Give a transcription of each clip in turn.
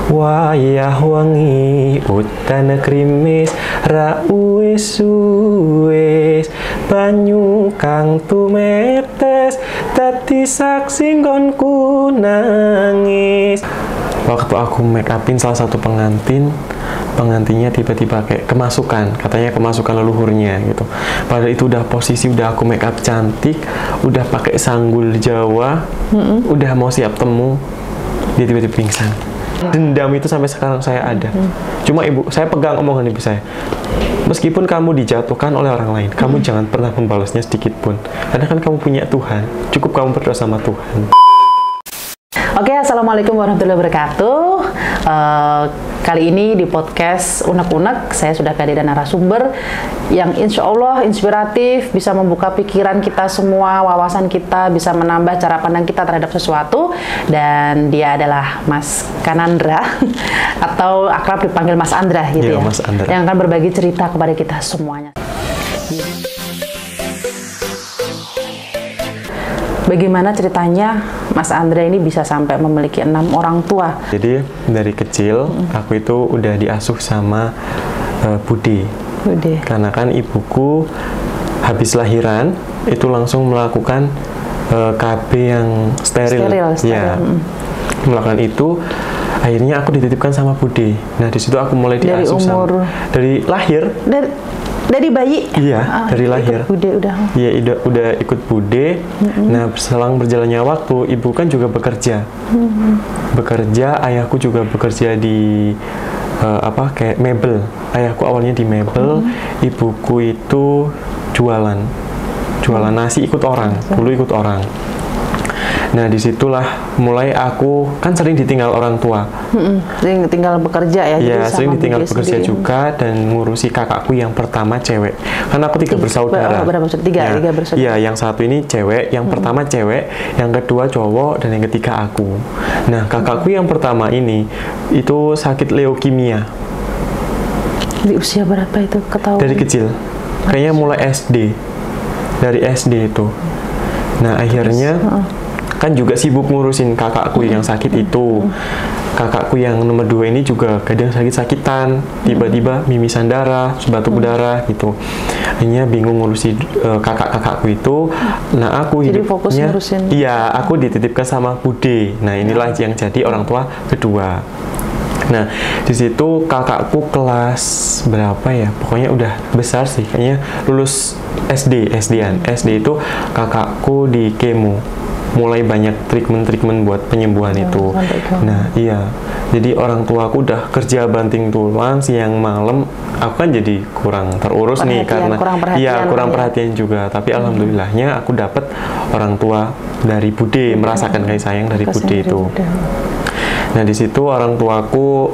Wayah wengi udan krimis ra uwis banyu kang tumetes dadi saksi nggonku nangis. Waktu aku make upin salah satu pengantinnya tiba-tiba kayak kemasukan, katanya kemasukan leluhurnya gitu. Padahal itu udah posisi udah aku make up cantik, udah pakai sanggul Jawa, udah mau siap temu, dia tiba-tiba pingsan. Dendam itu sampai sekarang saya ada. Cuma ibu, saya pegang omongan ibu saya. Meskipun kamu dijatuhkan oleh orang lain, kamu jangan pernah membalasnya sedikit pun. Karena kan kamu punya Tuhan. Cukup kamu berdoa sama Tuhan. Oke, assalamualaikum warahmatullahi wabarakatuh. Kali ini di podcast Unek-Unek saya sudah kehadiran narasumber yang insya Allah inspiratif, bisa membuka pikiran kita semua, wawasan kita, bisa menambah cara pandang kita terhadap sesuatu. Dan dia adalah Mas Kanandra atau akrab dipanggil Mas Andra gitu ya, Mas Andra, yang akan berbagi cerita kepada kita semuanya. Bagaimana ceritanya Mas Andra ini bisa sampai memiliki 6 orang tua? Jadi dari kecil aku itu udah diasuh sama Bude. Karena kan ibuku habis lahiran itu langsung melakukan KB yang steril. Ya, melakukan itu akhirnya aku dititipkan sama Bude. Nah di situ aku mulai diasuh dari lahir. Dari bayi? Iya, dari lahir. Bude udah. Iya, udah ikut Bude. Nah, selang berjalannya waktu, ibu kan juga bekerja. Bekerja, ayahku juga bekerja di kayak mebel. Ayahku awalnya di mebel, ibuku itu jualan nasi ikut orang. Dulu ikut orang. Nah, disitulah mulai aku kan sering ditinggal orang tua. Sering tinggal bekerja ya? Iya, sering ditinggal bekerja juga dan ngurusi kakakku yang pertama cewek. Karena aku tiga bersaudara. Tiga bersaudara. Iya, yang satu ini cewek, yang pertama cewek, yang kedua cowok, dan yang ketiga aku. Nah, kakakku yang pertama ini itu sakit leukemia. Di usia berapa itu ketahuan? Dari kecil. Kayaknya mulai SD. Dari SD itu. Nah, akhirnya kan juga sibuk ngurusin kakakku yang sakit itu. Kakakku yang nomor 2 ini juga kadang sakit-sakitan, tiba-tiba mimisan darah, batuk darah gitu. Akhirnya bingung ngurusi kakak-kakakku itu. Nah, aku jadi fokus ngurusin. Iya, aku dititipkan sama Bude. Nah, inilah yang jadi orang tua kedua. Nah, di situ kakakku kelas berapa ya? Pokoknya udah besar sih, kayaknya lulus SD-an. SD itu kakakku di kemo. Mulai banyak treatment buat penyembuhan itu. Nah, iya. Jadi orang tua aku udah kerja banting tulang siang malam. Aku kan jadi kurang terurus nih karena kurang perhatian juga. Tapi alhamdulillahnya aku dapat orang tua dari Bude, merasakan kasih sayang dari Bude itu. Nah, di situ orang tuaku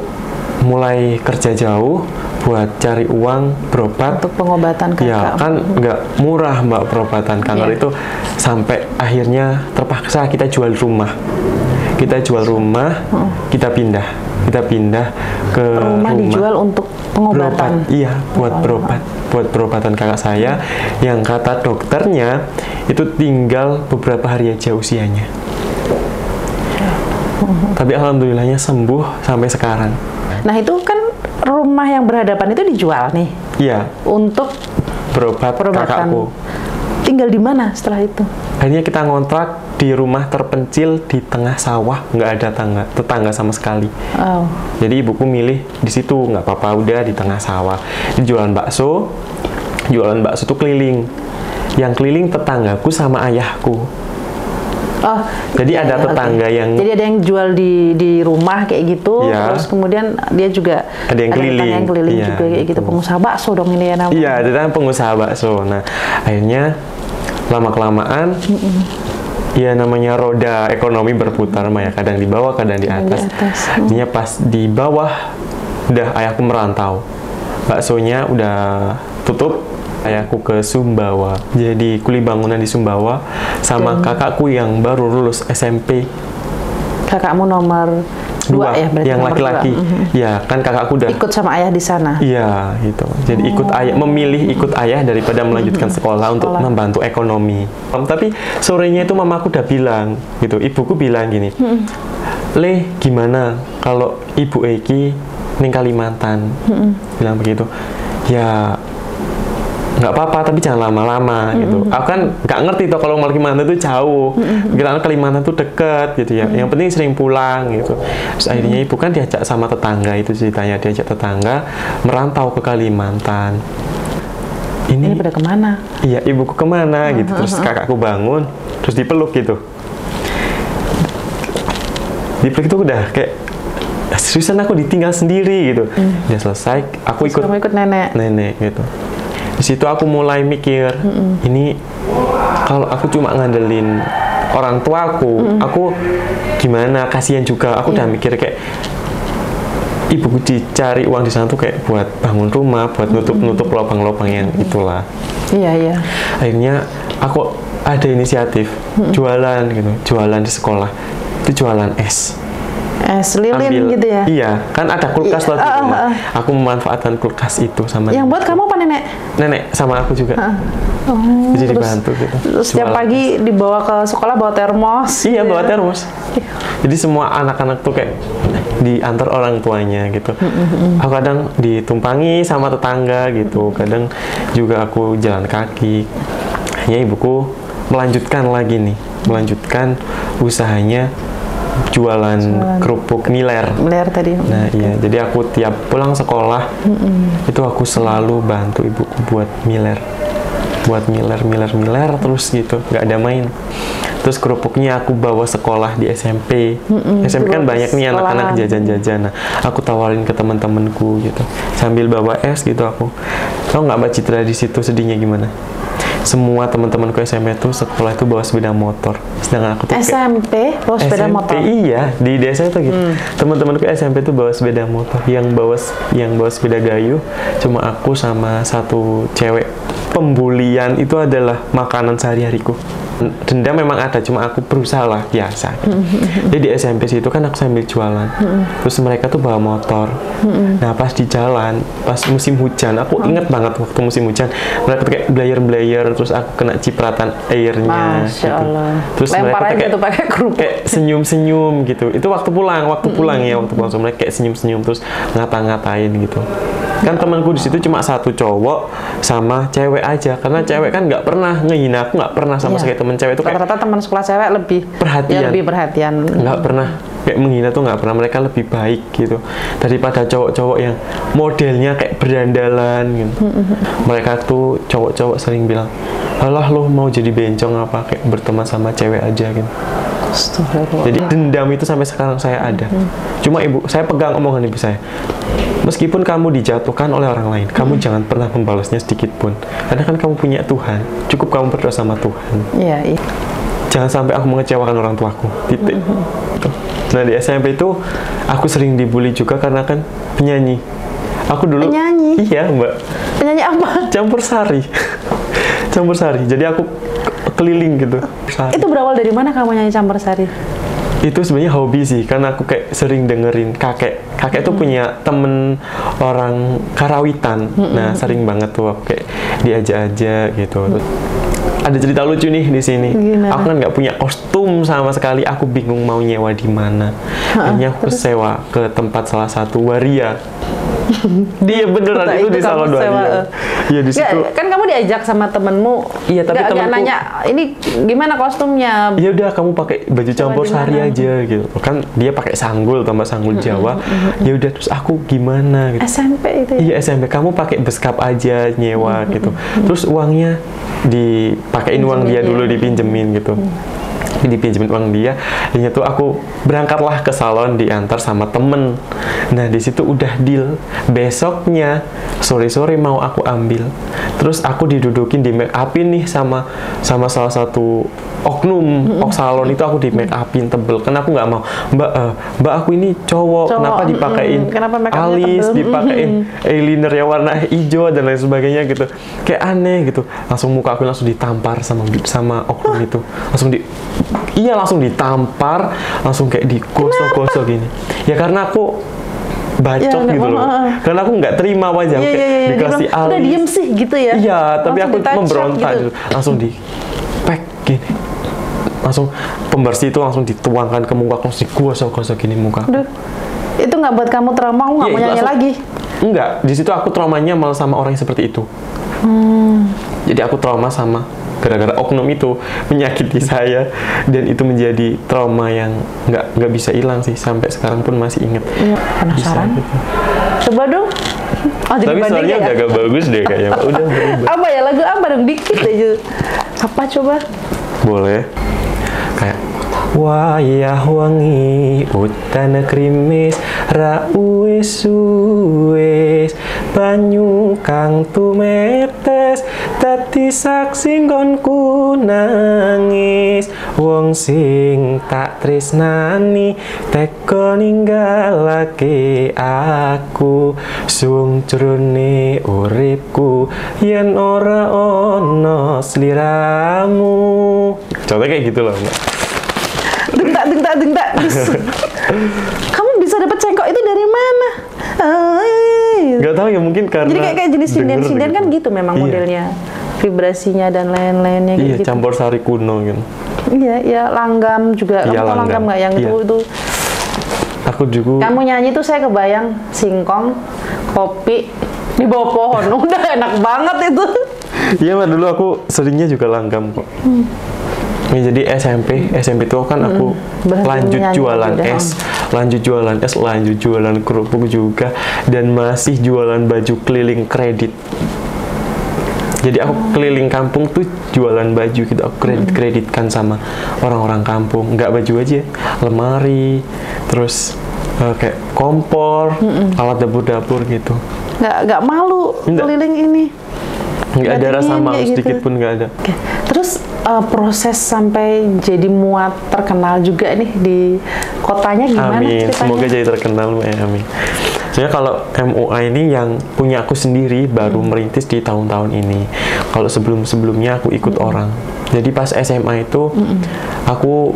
mulai kerja jauh buat cari uang berobat untuk pengobatan kanker. Ya kan nggak murah Mbak perobatan kanker itu, sampai akhirnya terpaksa kita jual rumah. Kita pindah ke rumah dijual untuk pengobatan. Iya, buat perobatan kakak saya yang kata dokternya itu tinggal beberapa hari aja usianya. Tapi alhamdulillahnya sembuh sampai sekarang. Nah, itu kan rumah yang berhadapan itu dijual nih. Iya. Untuk perobatan kakakku. Tinggal di mana setelah itu? Akhirnya kita ngontrak di rumah terpencil di tengah sawah, nggak ada tetangga sama sekali. Jadi ibuku milih di situ, nggak apa-apa udah di tengah sawah. Di jualan bakso tuh keliling. Yang keliling tetanggaku sama ayahku. Jadi ada tetangga yang... Jadi ada yang jual di rumah kayak gitu, terus kemudian dia juga ada yang keliling juga kayak gitu. Pengusaha bakso dong ini ya namanya. Iya, ada pengusaha bakso. Nah, akhirnya lama-kelamaan ya namanya roda ekonomi berputar, ya kadang di bawah, kadang di atas. Jadinya pas di bawah udah ayahku merantau. Baksonya udah tutup. Ayahku ke Sumbawa, jadi kuli bangunan di Sumbawa sama kakakku yang baru lulus SMP. Kakakmu nomor 2 ya, berarti yang laki-laki. Ya, kan kakakku udah ikut sama ayah di sana. Iya, gitu. Jadi memilih ikut ayah daripada melanjutkan sekolah untuk membantu ekonomi. Tapi sorenya itu mamaku udah bilang, gitu. Ibuku bilang gini, Le, gimana kalau ibu Eki ning Kalimantan? Bilang begitu. Ya nggak apa-apa, tapi jangan lama-lama gitu. Aku kan nggak ngerti tuh kalau Kalimantan itu jauh. Kira Kalimantan tuh deket gitu ya. Yang penting sering pulang gitu. Terus akhirnya ibu kan diajak sama tetangga, itu ceritanya, diajak tetangga merantau ke Kalimantan. Ini pada kemana? Iya, ibuku kemana gitu. Terus kakakku bangun, terus dipeluk gitu. Dipeluk itu udah kayak seriusan aku ditinggal sendiri gitu. Udah selesai, aku ikut nenek gitu. Di situ aku mulai mikir, ini kalau aku cuma ngandelin orang tuaku, aku gimana, kasihan juga. Aku udah mikir kayak ibuku dicari uang di sana tuh kayak buat bangun rumah, buat nutup lubang-lubang yang itulah. Iya. Akhirnya aku ada inisiatif jualan gitu, jualan di sekolah. Itu jualan es lilin gitu ya? Iya, kan ada kulkas loh di rumah. Aku memanfaatkan kulkas itu sama yang buat kamu apa nenek? Nenek sama aku juga. Jadi dibantu gitu. Terus setiap pagi dibawa ke sekolah bawa termos? Iya, bawa termos. Jadi semua anak-anak tuh kayak diantar orang tuanya gitu. Aku kadang ditumpangi sama tetangga gitu. Kadang juga aku jalan kaki. Hanya ibuku melanjutkan usahanya jualan kerupuk miler tadi. Nah iya, jadi aku tiap pulang sekolah itu aku selalu bantu ibuku buat miler terus gitu, nggak ada main. Terus kerupuknya aku bawa sekolah di SMP. SMP kan banyak nih anak-anak jajan-jajan. Nah, aku tawarin ke teman-temanku gitu sambil bawa es gitu. Aku tau nggak Mbak Citra di situ sedihnya gimana? Semua teman-temanku SMP tuh sekolah itu bawa sepeda motor, sedangkan aku tuh SMP bawa sepeda motor. Iya, di desa itu gitu. Teman-temanku SMP tuh bawa sepeda motor, yang bawa sepeda gayu cuma aku sama satu cewek. Pembulian itu adalah makanan sehari-hariku. Dendam memang ada, cuma aku berusaha lah biasa gitu. Jadi di SMP situ kan aku sambil jualan, terus mereka tuh bawa motor. Nah pas di jalan, pas musim hujan, aku inget banget waktu musim hujan, mereka tuh kayak blayer, terus aku kena cipratan airnya. Masya Allah. Gitu. Terus lempar mereka aja tuh pakai kerupuk. Kayak senyum-senyum gitu. Itu waktu pulang mereka kayak senyum-senyum terus ngata-ngatain gitu. Kan temanku di situ cuma satu cowok sama cewek aja, karena cewek kan nggak pernah ngehina aku, nggak pernah sama sekali. Teman cewek itu kayak rata-rata teman sekolah cewek lebih perhatian, nggak pernah kayak menghina tuh, nggak pernah. Mereka lebih baik gitu daripada cowok-cowok yang modelnya kayak berdandalan gitu. Mereka tuh cowok-cowok sering bilang, alah lo mau jadi bencong apa, kayak berteman sama cewek aja gitu. Jadi dendam itu sampai sekarang saya ada. Cuma saya pegang omongan ibu saya, meskipun kamu dijatuhkan oleh orang lain, kamu jangan pernah membalasnya sedikit pun, karena kan kamu punya Tuhan, cukup kamu berdoa sama Tuhan. Iya. Jangan sampai aku mengecewakan orang tuaku. Titik. Nah di SMP itu aku sering dibully juga karena kan penyanyi. Aku dulu penyanyi? Iya Mbak. Penyanyi apa? Campur sari. Jadi aku keliling gitu. Itu berawal dari mana kamu nyanyi campur sari? Itu sebenarnya hobi sih, karena aku kayak sering dengerin kakek tuh punya temen orang Karawitan. Nah sering banget tuh aku kayak diajak-ajak gitu. Terus ada cerita lucu nih di sini. Gimana? Aku kan nggak punya kostum sama sekali, aku bingung mau nyewa di mana. Akhirnya aku sewa ke tempat salah satu waria. Dia beneran itu di salon waria. Iya di situ. Kan kamu diajak sama temenmu. Iya, tapi temenku nanya, ini gimana kostumnya? Ya udah kamu pakai baju campur sari aja gitu. Kan dia pakai sanggul, tambah sanggul Jawa. Ya udah, terus aku gimana gitu. SMP itu ya? Iya SMP, kamu pakai beskap aja nyewa gitu. Terus uangnya dipakein uang dia dulu, dipinjemin gitu. Dipinjemin uang dia, akhirnya tuh aku berangkatlah ke salon diantar sama temen. Nah di situ udah deal, besoknya sore-sore mau aku ambil, terus aku didudukin di make upin nih sama salah satu oknum salon itu. Aku di make upin tebel, karena aku nggak mau, mbak aku ini cowok. Kenapa dipakein alis, dipakein eyeliner yang warna hijau dan lain sebagainya gitu, kayak aneh gitu. Langsung muka aku langsung ditampar sama oknum itu, langsung ditampar, langsung kayak digosok-gosok gini. Ya karena aku bacot ya, gitu loh. Karena aku nggak terima aja, dikasih alis. Udah diem sih gitu ya. Iya, tapi aku memberontak gitu. Langsung di pack gini. langsung pembersih itu langsung dituangkan ke muka, langsung digosok-gosok gini muka. Aduh, itu nggak buat kamu trauma, aku nggak Iya, mau itu nyanyi langsung- lagi. Enggak, di situ aku traumanya malah sama orang yang seperti itu. Jadi aku trauma sama gara-gara oknum itu menyakiti saya, dan itu menjadi trauma yang nggak bisa hilang sih, sampai sekarang pun masih inget. Iya, penasaran. Bisa, gitu. Coba dong. Oh, jadi Tapi banding soalnya ya? udah agak bagus deh kayaknya. Udah berubah. Apa ya, lagu apa dong, dikit aja. Apa coba? Boleh. Kayak wayah wangi udan krimis ra uwes banyu kang tumetes dadi saksi nggonku nangis wong sing tak tresnani teka ninggalake aku sung jroning uripku yen ora ana sliramu. Contohnya kayak gitu loh, Mbak. Dengtak. Kamu bisa dapat cengkok itu dari mana? Gak tahu ya, mungkin karena Jadi kayak jenis denger sinden kan gitu memang Iya. modelnya, vibrasinya dan lain-lainnya kayak Iya, gitu. campur sari kuno gitu. Iya, ya langgam juga. Iya, Kamu tau langgam nggak yang Iya. itu? Aku juga Kamu nyanyi tuh saya kebayang singkong, kopi di bawah pohon. Udah enak banget itu. iya, Mbak, dulu aku seringnya juga langgam kok. Ya, jadi SMP itu kan aku Berhenti lanjut menyanyi jualan udah. lanjut jualan kerupuk juga, dan masih jualan baju keliling kredit. Jadi aku keliling kampung tuh jualan baju gitu, aku kreditkan sama orang-orang kampung. Nggak baju aja, lemari, terus kayak kompor, alat dapur-dapur gitu. Nggak malu Nggak. keliling ini. Nggak ada Nggak rasa dingin, malu kayak sedikit gitu. pun nggak ada. Oke. Terus proses sampai jadi muat terkenal juga nih di kotanya gimana Amin, ceritanya? semoga jadi terkenal, Mbak. Amin. Soalnya kalau MUA ini yang punya aku sendiri baru merintis di tahun-tahun ini. Kalau sebelum-sebelumnya aku ikut orang. Jadi pas SMA itu aku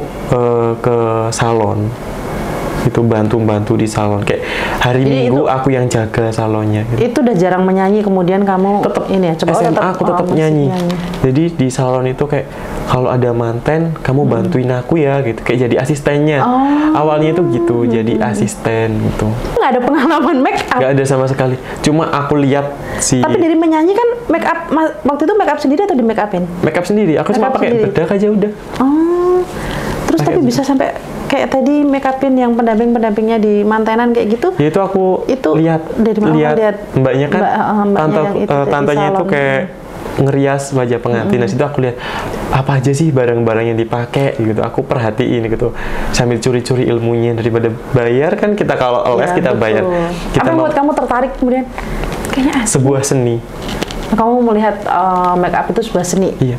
ke salon. Itu bantu-bantu di salon. Kayak hari Jadi Minggu itu- aku yang jaga salonnya gitu. Itu udah jarang menyanyi, kemudian kamu Tetep ini ya, coba SMA aku tetap masih nyanyi. Jadi di salon itu kayak kalau ada manten, kamu bantuin aku ya gitu. Kayak jadi asistennya. Awalnya itu gitu, jadi asisten gitu. Nggak ada pengalaman make up. Gak ada sama sekali. Cuma aku lihat si Tapi dari menyanyi kan make up, waktu itu make up sendiri atau di make upin? makeup sendiri. Aku cuma Makeup pakai sendiri. bedak aja udah. Oh, terus Pakai tapi bisa sampai kayak tadi make upin yang pendampingnya di mantenan kayak gitu? Ya itu aku Itu lihat dari mana kamu lihat? mbaknya kan, Mbaknya yang itu di tantenya itu salon. kayak ngerias wajah pengantin. Nah, situ aku lihat apa aja sih barang-barang yang dipakai gitu. Aku perhatiin gitu sambil curi-curi ilmunya, daripada bayar kan kita kalau les Iya, kita betul. bayar. Kita Apa yang mau buat kamu tertarik kemudian? Kayaknya asik. sebuah seni. Kamu melihat make up itu sebuah seni. Iya.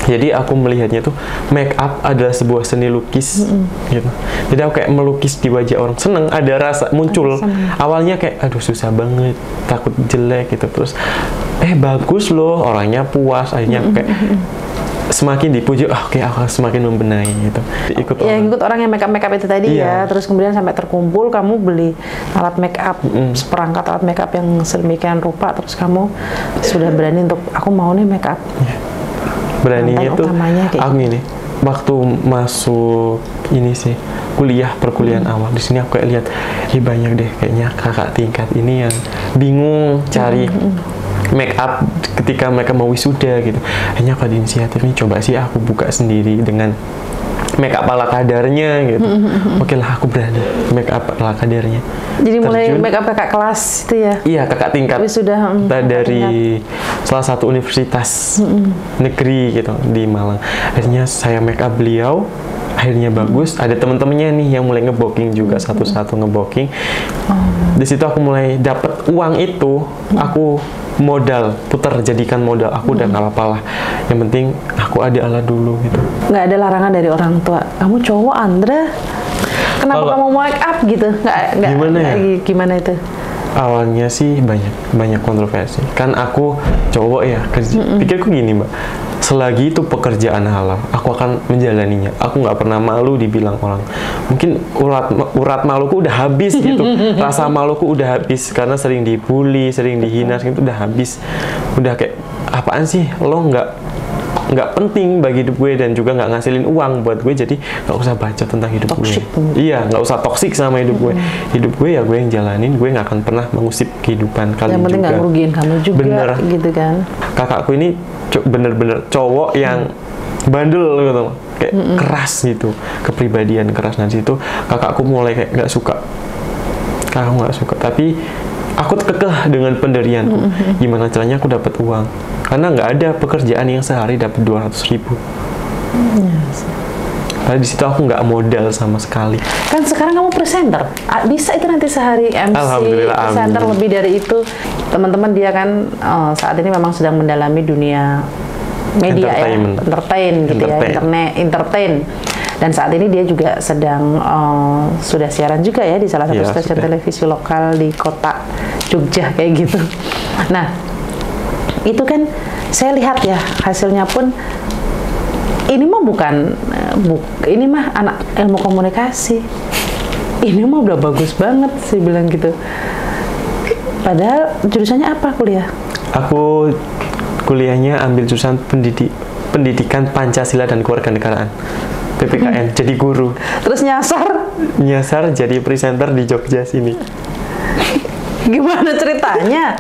Jadi aku melihatnya tuh make up adalah sebuah seni lukis gitu. Jadi aku kayak melukis di wajah orang, seneng, ada rasa muncul. Awalnya kayak aduh susah banget, takut jelek gitu, terus bagus loh, orangnya puas. Akhirnya aku kayak semakin dipuji, oke, aku semakin membenahi gitu. Ikut Ya, orang. ikut orang yang make up itu tadi Iya. ya, terus kemudian sampai terkumpul, kamu beli alat make up, seperangkat alat make up yang sedemikian rupa, terus kamu sudah berani untuk aku mau nih make up. Beraninya Konten tuh utamanya kayak aku gini, waktu masuk ini sih perkuliahan awal di sini aku kayak lihat banyak deh kayaknya kakak tingkat ini yang bingung cari make up ketika mereka mau wisuda gitu. Hanya kalau di inisiatif ini coba sih aku buka sendiri dengan make up ala kadarnya gitu. Oke lah, aku berani make up ala kadarnya. Jadi mulai Terjun. make up kakak kelas itu ya. Iya, kakak tingkat Wisuda, dari salah satu universitas negeri gitu di Malang. Akhirnya saya make up beliau, akhirnya bagus. Ada teman-temannya nih yang mulai ngebooking juga, satu-satu ngebooking. Di situ aku mulai dapat uang itu, aku modal, putar jadikan modal. Aku udah nggak apa-apa lah. Yang penting aku ada alat dulu gitu. Nggak ada larangan dari orang tua. Kamu cowok, Andra, kenapa Kalau- kamu mau make up gitu? Nggak, Gimana ya? Gimana itu? Awalnya sih banyak kontroversi. Kan aku cowok ya, pikirku gini, Mbak. Selagi itu pekerjaan halal, aku akan menjalaninya. Aku nggak pernah malu dibilang orang. Mungkin urat maluku udah habis gitu. Rasa maluku udah habis karena sering dibully, sering dihina, gitu udah habis. Udah kayak apaan sih? Lo nggak penting bagi hidup gue dan juga nggak ngasilin uang buat gue, jadi nggak usah baca tentang hidup Toxic. gue. Iya, nggak usah toksik sama hidup gue. Hidup gue ya gue yang jalanin, gue nggak akan pernah mengusip kehidupan kalian Yang penting juga. nggak ngerugiin kamu juga, Bener. gitu kan? Kakakku ini bener-bener cowok yang bandel gitu, kayak keras gitu, kepribadian keras. Nah situ kakakku mulai kayak nggak suka, kakakku nggak suka, tapi aku kekeh dengan pendirianku. Gimana caranya aku dapat uang? Karena nggak ada pekerjaan yang sehari dapat 200.000. Padahal di situ aku nggak modal sama sekali. Kan sekarang kamu presenter, bisa itu nanti sehari MC, Alhamdulillah, presenter amin. lebih dari itu. Teman-teman dia kan saat ini memang sedang mendalami dunia media ya, entertain gitu ya, entertain. Dan saat ini dia juga sedang sudah siaran juga ya di salah satu stasiun televisi lokal di kota Jogja kayak gitu. Nah, itu kan saya lihat ya hasilnya pun ini mah bukan ini mah anak ilmu komunikasi. Ini mah udah bagus banget sih bilang gitu. Padahal jurusannya apa kuliah? Aku kuliahnya ambil jurusan pendidikan Pancasila dan Kewarganegaraan. PPKN, jadi guru. Terus nyasar jadi presenter di Jogja sini. Gimana ceritanya?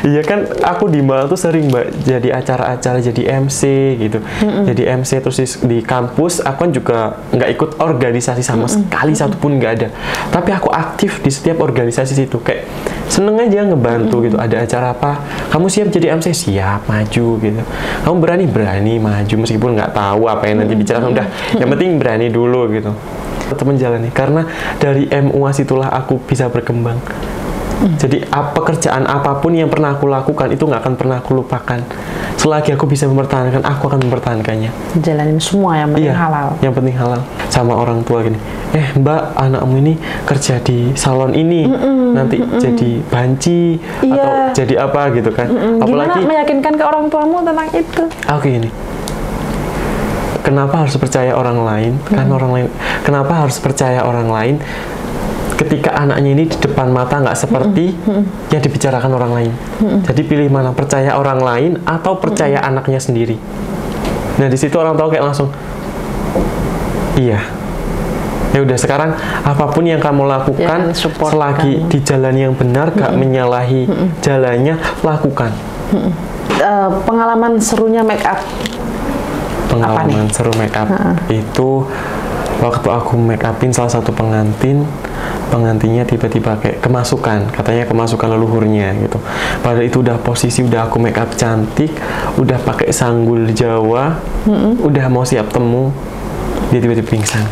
Iya kan, aku di Malang tuh sering Mbak jadi acara-acara, jadi MC gitu. Jadi MC terus di kampus aku kan juga nggak ikut organisasi sama sekali, satupun nggak ada. Tapi aku aktif di setiap organisasi situ, kayak seneng aja ngebantu gitu. Ada acara apa, kamu siap jadi MC? Siap, maju gitu. Kamu berani maju meskipun nggak tahu apa yang nanti bicarakan, udah yang penting berani dulu gitu. Tetap menjalani, karena dari MUAS itulah aku bisa berkembang. Jadi pekerjaan apapun yang pernah aku lakukan itu nggak akan pernah aku lupakan. Selagi aku bisa mempertahankan, aku akan mempertahankannya. Jalanin semua yang penting halal. Yang penting halal. Sama orang tua gini, Mbak, anakmu ini kerja di salon ini, nanti jadi banci atau jadi apa gitu kan. Apalagi gimana meyakinkan ke orang tuamu tentang itu? Oke, ini. Kenapa harus percaya orang lain? Kenapa harus percaya orang lain? Ketika anaknya ini di depan mata nggak seperti yang dibicarakan orang lain. Jadi pilih mana, percaya orang lain atau percaya anaknya sendiri. Nah di situ orang tua kayak langsung, iya. Ya udah, sekarang apapun yang kamu lakukan, selagi di jalan yang benar, gak menyalahi jalannya, lakukan. Pengalaman serunya make up. Pengalaman seru make up itu waktu aku make upin salah satu pengantinnya tiba-tiba kayak kemasukan, katanya kemasukan leluhurnya gitu. Padahal itu udah posisi, udah aku make up cantik, udah pakai sanggul Jawa, udah mau siap temu, dia tiba-tiba pingsan.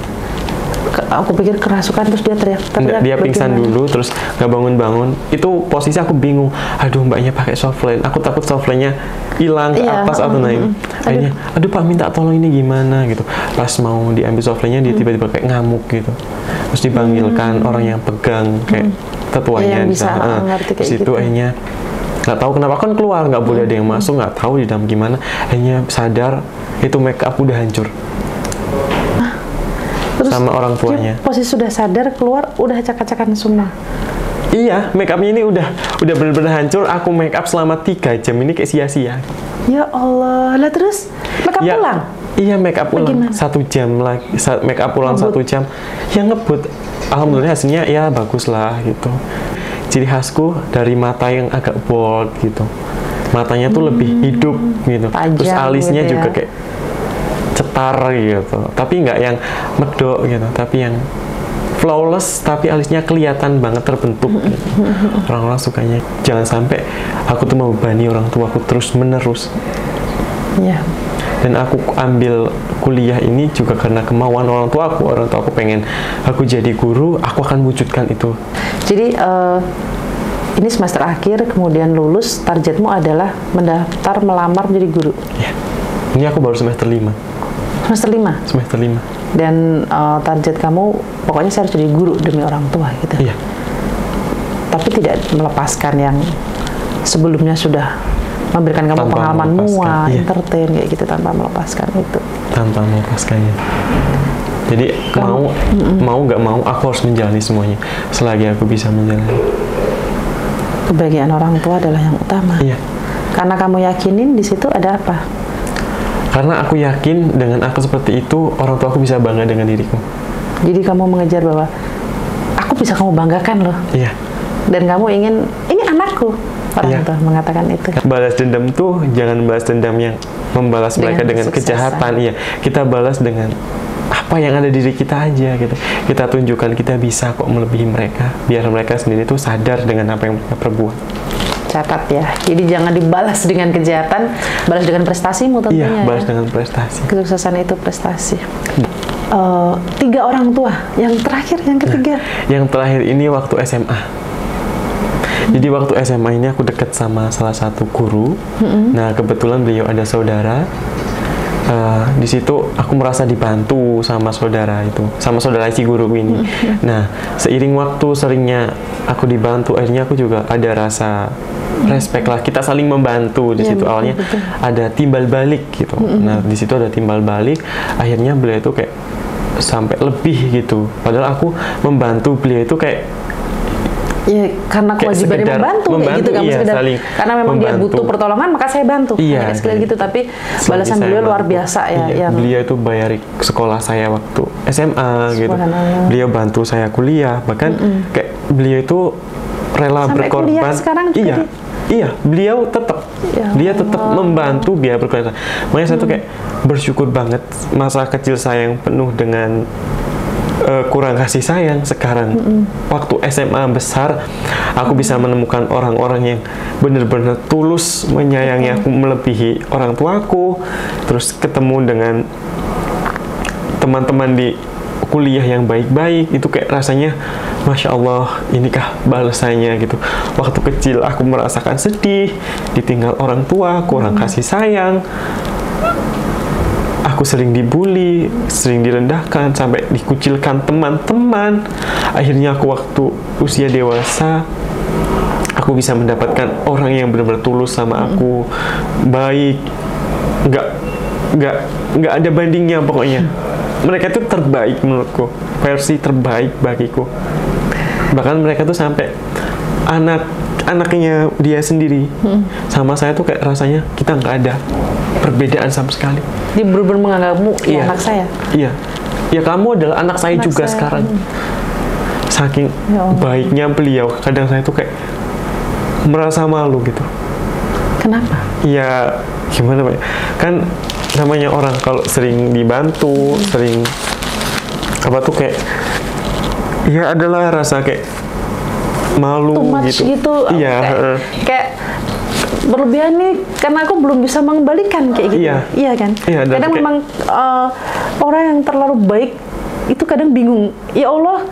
Aku pikir kerasukan, terus dia teriak. Dia pingsan dulu, terus nggak bangun-bangun. Itu posisi aku bingung. Aduh, mbaknya pakai softline. Aku takut softline-nya hilang ke atas atau naik. Akhirnya, aduh Pak, minta tolong ini gimana gitu. Pas mau diambil softline-nya, dia tiba-tiba kayak ngamuk gitu. Terus dipanggilkan orang yang pegang kayak tetuanya yang bisa ngerti kayak situ. Akhirnya nggak tahu kenapa kan keluar, nggak boleh ada yang masuk, nggak tahu di dalam gimana. Akhirnya sadar itu make up udah hancur. Terus sama orang tuanya. Posisi sudah sadar, keluar udah acak-acakan semua. Iya, make upnya ini udah benar-benar hancur. Aku make up selama 3 jam ini kayak sia-sia. Ya Allah, lah terus make up ulang? Iya, make up ulang 1 jam lagi. Make up ulang 1 jam. Yang ngebut. Alhamdulillah hasilnya ya bagus lah gitu. Ciri khasku dari mata yang agak bold gitu. Matanya tuh lebih hidup gitu. Terus alisnya juga kayak cetar gitu, tapi nggak yang medok gitu, tapi yang flawless, tapi alisnya kelihatan banget terbentuk gitu. Orang-orang sukanya. Jangan sampai aku tuh membebani orang tuaku terus menerus. Dan aku ambil kuliah ini juga karena kemauan orang tuaku. Orang tuaku pengen aku jadi guru, aku akan wujudkan itu. Jadi ini semester akhir, kemudian lulus, targetmu adalah mendaftar melamar menjadi guru. Ya. Ini aku baru semester 5. Semester 5? Semester 5. Dan target kamu, pokoknya saya harus jadi guru demi orang tua gitu? Iya. Tapi tidak melepaskan yang sebelumnya sudah memberikan kamu pengalaman mua, entertain, kayak gitu, tanpa melepaskan itu? Tanpa melepaskannya. Jadi mau nggak mau, aku harus menjalani semuanya. Selagi aku bisa menjalani. Kebahagiaan orang tua adalah yang utama. Iya. Karena kamu yakinin di situ ada apa? Karena aku yakin dengan aku seperti itu, orang tua aku bisa bangga dengan diriku. Jadi kamu mengejar bahwa aku bisa kamu banggakan loh. Iya. Dan kamu ingin, ini anakku. Orang tua mengatakan itu. Balas dendam tuh jangan balas dendam yang membalas mereka dengan kejahatan. Iya, kita balas dengan apa yang ada di diri kita aja gitu. Kita tunjukkan kita bisa kok melebihi mereka, biar mereka sendiri tuh sadar dengan apa yang mereka perbuat. Catat ya. Jadi jangan dibalas dengan kejahatan, balas dengan prestasimu tentunya. Iya, balas dengan prestasi. Kesuksesan itu prestasi. 3 orang tua. Yang terakhir, yang ketiga. Yang terakhir ini waktu SMA. Jadi waktu SMA ini aku dekat sama salah satu guru. Nah, kebetulan beliau ada saudara. Di situ aku merasa dibantu sama saudara itu, sama saudara si guru ini. Nah, seiring waktu seringnya aku dibantu, akhirnya aku juga ada rasa respect lah. Kita saling membantu di situ. Awalnya ada timbal balik gitu. Nah, di situ ada timbal balik. Akhirnya beliau itu kayak sampai lebih gitu. Padahal aku membantu beliau itu kayak ya karena kewajibannya membantu kayak gitu kan, iya, karena memang membantu. Dia butuh pertolongan maka saya bantu. Iya, sekali gitu, tapi balasan beliau luar biasa ya. Iya, yang beliau itu bayari sekolah saya waktu SMA gitu. Beliau bantu saya kuliah, bahkan kayak beliau itu rela sampai berkorban. Iya, beliau tetap membantu biar berkorban. Makanya saya tuh kayak bersyukur banget masa kecil saya yang penuh dengan kurang kasih sayang. Sekarang waktu SMA besar aku bisa menemukan orang-orang yang benar-benar tulus menyayangi aku melebihi orang tuaku, terus ketemu dengan teman-teman di kuliah yang baik-baik. Itu kayak rasanya Masya Allah, inikah balasannya gitu. Waktu kecil aku merasakan sedih, ditinggal orang tua, kurang kasih sayang, aku sering dibully, sering direndahkan, sampai dikucilkan teman-teman. Akhirnya aku waktu usia dewasa, aku bisa mendapatkan orang yang benar-benar tulus sama aku, baik, nggak ada bandingnya pokoknya. Mereka itu terbaik menurutku, versi terbaik bagiku. Bahkan mereka tuh sampai anaknya dia sendiri sama saya tuh kayak rasanya kita nggak ada perbedaan sama sekali. Dia benar-benar menganggapmu anak saya. Iya, ya kamu adalah anak saya juga sekarang. Saking baiknya beliau, kadang saya tuh kayak merasa malu gitu. Kenapa? Ya gimana Pak? Kan namanya orang kalau sering dibantu, sering apa tuh kayak ya adalah rasa kayak malu gitu. Iya, kayak berlebihan nih karena aku belum bisa mengembalikan kayak gitu. Iya kan? Iya, kadang memang orang yang terlalu baik itu kadang bingung. Ya Allah,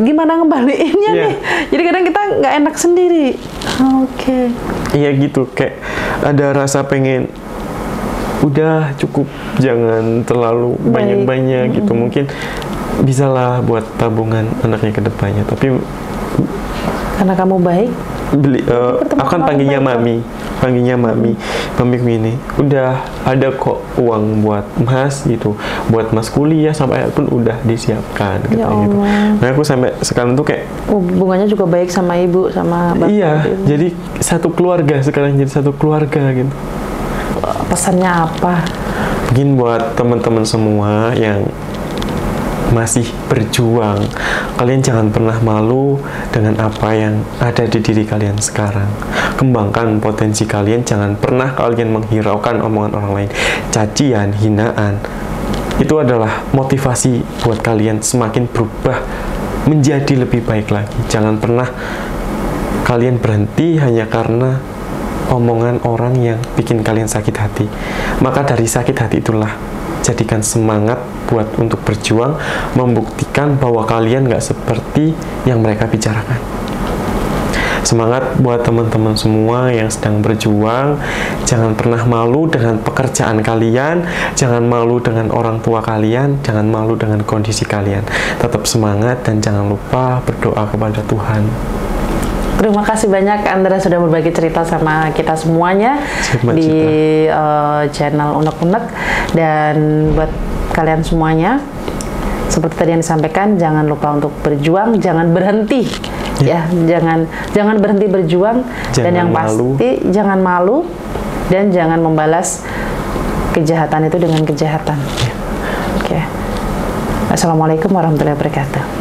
gimana ngembaliinnya nih? Jadi kadang kita nggak enak sendiri. Oke. Iya gitu, kayak ada rasa pengen udah cukup, jangan terlalu banyak-banyak gitu. Mungkin bisalah buat tabungan anaknya ke depannya. Tapi karena kamu baik, akan panggilnya mami, mamiku ini udah ada kok uang buat mas gitu, buat mas kuliah sampai pun udah disiapkan gitu. Nah aku sampai sekarang tuh kayak hubungannya juga baik sama ibu sama bapak. Iya, jadi satu keluarga sekarang, jadi satu keluarga gitu. Pesannya apa? Mungkin buat teman-teman semua yang masih berjuang, kalian jangan pernah malu dengan apa yang ada di diri kalian sekarang. Kembangkan potensi kalian, jangan pernah kalian menghiraukan omongan orang lain, cacian, hinaan. Itu adalah motivasi buat kalian semakin berubah menjadi lebih baik lagi. Jangan pernah kalian berhenti hanya karena omongan orang yang bikin kalian sakit hati. Maka dari sakit hati itulah jadikan semangat buat untuk berjuang, membuktikan bahwa kalian nggak seperti yang mereka bicarakan. Semangat buat teman-teman semua yang sedang berjuang. Jangan pernah malu dengan pekerjaan kalian, jangan malu dengan orang tua kalian, jangan malu dengan kondisi kalian. Tetap semangat dan jangan lupa berdoa kepada Tuhan. Terima kasih banyak Andra sudah berbagi cerita sama kita semuanya di channel Unek-Unek. Dan buat kalian semuanya, seperti tadi yang disampaikan, jangan lupa untuk berjuang, jangan berhenti. Ya, jangan berhenti berjuang, dan yang pasti jangan malu dan jangan membalas kejahatan itu dengan kejahatan. Oke. Assalamualaikum warahmatullahi wabarakatuh.